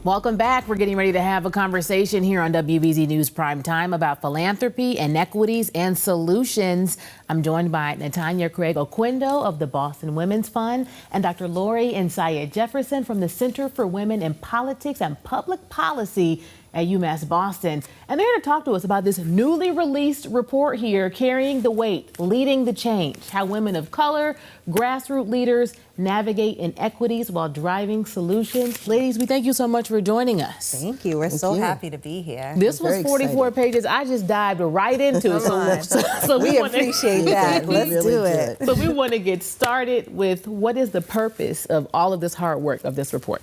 Welcome back. We're getting ready to have a conversation here on WBZ News Prime Time about philanthropy, inequities, and solutions. I'm joined by Natanja Oquendo of the Boston Women's Fund and Dr. Laurie Nsiah-Jefferson from the Center for Women in Politics and Public Policy at UMass Boston. And they're here to talk to us about this newly released report here, Carrying the Weight, Leading the Change, how women of color, grassroots leaders navigate inequities while driving solutions. Ladies, we thank you so much for joining us. Thank you. We're so happy to be here. This was 44 pages. I just dived right into it. So we appreciate that. Let's do it. So we want to get started with what is the purpose of all of this hard work of this report?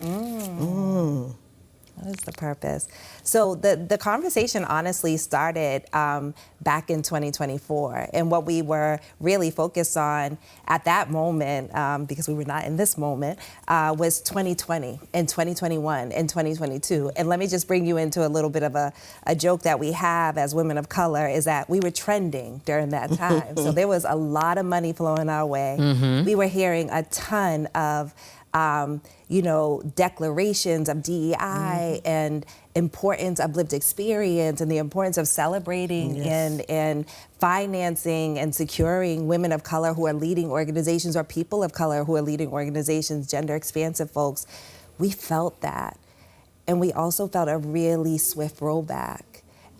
What is the purpose? So the conversation honestly started back in 2024. And what we were really focused on at that moment, because we were not in this moment, was 2020 and 2021 and 2022. And let me just bring you into a little bit of a joke that we have as women of color is that we were trending during that time. So there was a lot of money flowing our way. We were hearing a ton of declarations of DEI and importance of lived experience and the importance of celebrating and financing and securing women of color who are leading organizations or people of color who are leading organizations, gender expansive folks. We felt that. And we also felt a really swift rollback.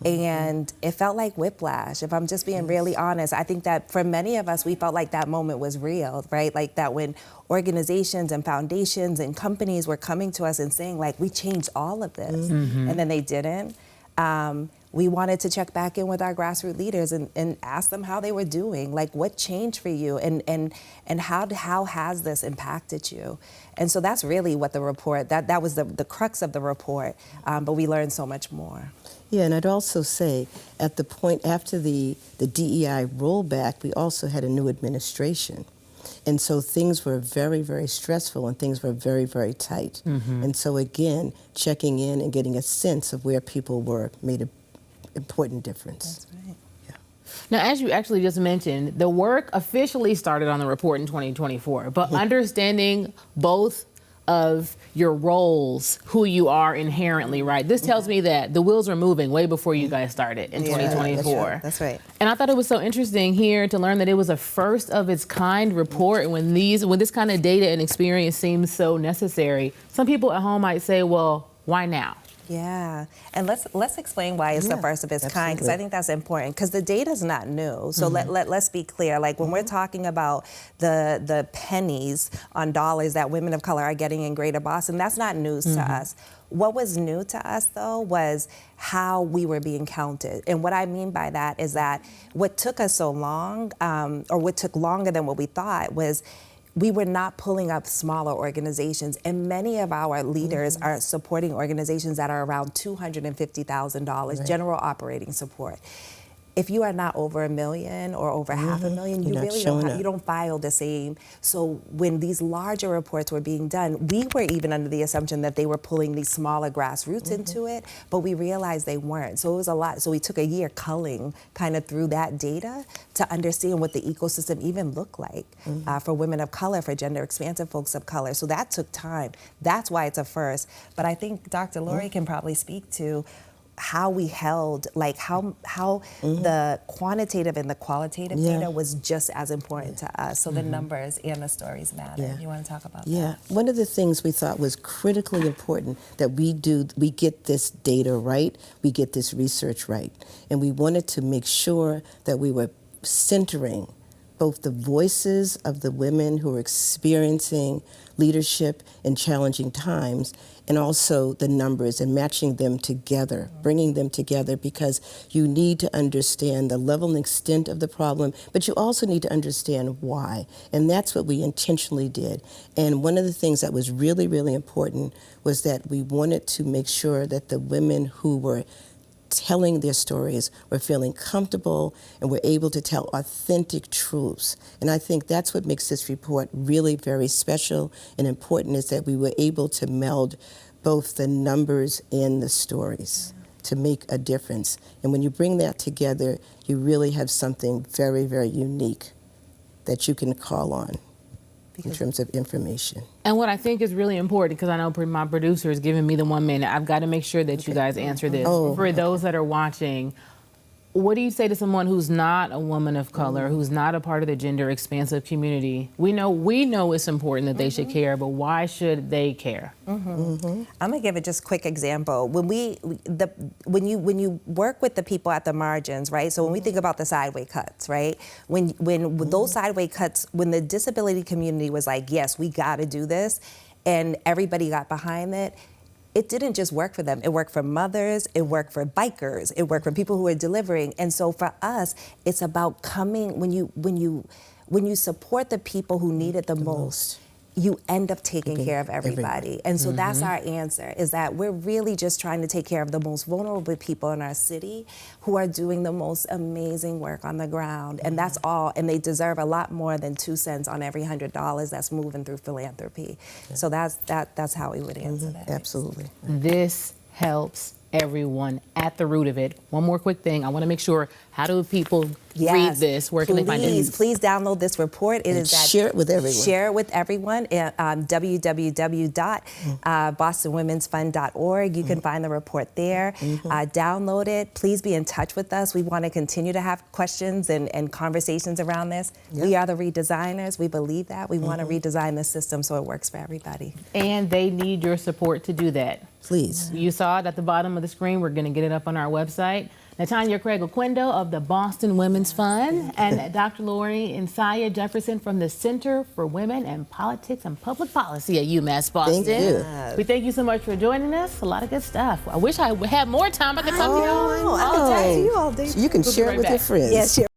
And it felt like whiplash. If I'm just being really honest, I think that for many of us, we felt like that moment was real, right? Like that when organizations and foundations and companies were coming to us and saying like, we changed all of this, and then they didn't. We wanted to check back in with our grassroots leaders and ask them how they were doing, like what changed for you and how has this impacted you? And so that's really what the report, that was the crux of the report, but we learned so much more. Yeah, and I'd also say at the point after the DEI rollback, we also had a new administration. And so things were very, very stressful and things were very, very tight. And so again, checking in and getting a sense of where people were made an important difference. That's right. Yeah. Now, as you actually just mentioned, the work officially started on the report in 2024, but understanding both of your roles, who you are inherently, right? This tells me that the wheels are moving way before you guys started in 2024. That's right. And I thought it was so interesting here to learn that it was a first of its kind report. And when this kind of data and experience seems so necessary, some people at home might say, well, why now? Yeah, and let's explain why it's the first of its kind, because I think that's important, because the data's not new. So let's be clear, like when we're talking about the pennies on dollars that women of color are getting in Greater Boston, that's not news to us. What was new to us, though, was how we were being counted. And what I mean by that is that what took us so long, or what took longer than what we thought, was we were not pulling up smaller organizations, and many of our leaders are supporting organizations that are around $250,000 general operating support. If you are not over $1 million or over $500,000, you really don't file the same. So when these larger reports were being done, we were even under the assumption that they were pulling these smaller grassroots into it, but we realized they weren't. So it was a lot. So we took a year culling kind of through that data to understand what the ecosystem even looked like for women of color, for gender expansive folks of color. So that took time. That's why it's a first. But I think Dr. Laurie can probably speak to how we held, like how the quantitative and the qualitative data was just as important to us. So the numbers and the stories matter. You want to talk about that? Yeah, one of the things we thought was critically important that we get this data right, we get this research right. And we wanted to make sure that we were centering both the voices of the women who are experiencing leadership in challenging times, and also the numbers and matching them together, bringing them together, because you need to understand the level and extent of the problem, but you also need to understand why. And that's what we intentionally did. And one of the things that was really, really important was that we wanted to make sure that the women who were telling their stories were feeling comfortable and were able to tell authentic truths. And I think that's what makes this report really very special and important, is that we were able to meld both the numbers and the stories to make a difference. And when you bring that together, you really have something very, very unique that you can call on. in terms of information. And what I think is really important, because I know my producer is giving me the 1 minute, I've got to make sure that you guys answer this. For those that are watching, what do you say to someone who's not a woman of color, who's not a part of the gender expansive community? We know it's important that they should care, but why should they care? I'm gonna give it just a quick example. When when you work with the people at the margins, right? So when we think about the sideway cuts, right? When those sideway cuts, when the disability community was like, yes, we got to do this, and everybody got behind it. It didn't just work for them. It worked for mothers, it worked for bikers, it worked for people who are delivering. And so for us, it's about coming, when you support the people who need it the most, you end up taking care of everybody. And so that's our answer, is that we're really just trying to take care of the most vulnerable people in our city who are doing the most amazing work on the ground. And that's all, and they deserve a lot more than 2 cents on every $100 that's moving through philanthropy. So that's how we would answer that. Absolutely. This helps everyone at the root of it. One more quick thing. I want to make sure, how do people read this? Where can they find it? Please download this report. It is share it with everyone. Share it with everyone at www.bostonwomensfund.org. You can find the report there. Download it. Please be in touch with us. We want to continue to have questions and conversations around this. We are the redesigners. We believe that. We want to redesign the system so it works for everybody. And they need your support to do that. Please. You saw it at the bottom of the screen. We're going to get it up on our website. Natanja Oquendo of the Boston Women's Fund and Dr. Laurie Nsiah-Jefferson from the Center for Women and Politics and Public Policy at UMass Boston. Thank you. We thank you so much for joining us. A lot of good stuff. I wish I had more time. I could talk to y'all I could talk to you all day. You can We'll be share right it with your back. friends. Yes,